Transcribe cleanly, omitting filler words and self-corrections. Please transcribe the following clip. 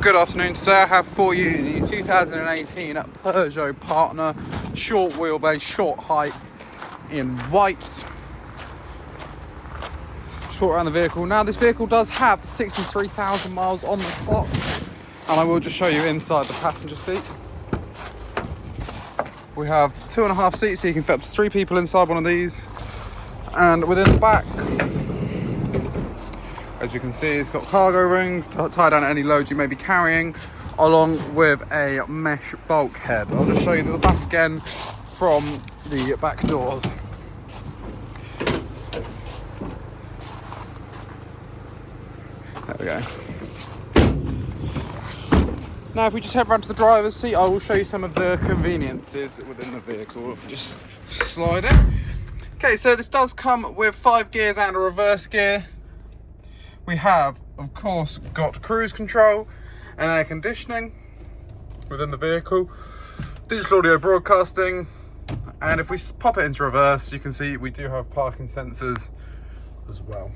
Good afternoon. Today I have for you the 2018 Peugeot Partner, short wheelbase, short height in white. Just walk around the vehicle. Now this vehicle does have 63,000 miles on the clock, and I will just show you inside the passenger seat. We have 2.5 seats, so you can fit up to 3 people inside one of these. And within the back, as you can see, it's got cargo rings to tie down any loads you may be carrying, along with a mesh bulkhead. I'll just show you the back again from the back doors. There we go. Now if we just head round to the driver's seat, I will show you some of the conveniences within the vehicle. Just slide it. Okay, so this does come with 5 gears and a reverse gear. We have, of course, got cruise control and air conditioning within the vehicle, digital audio broadcasting, and if we pop it into reverse, you can see we do have parking sensors as well.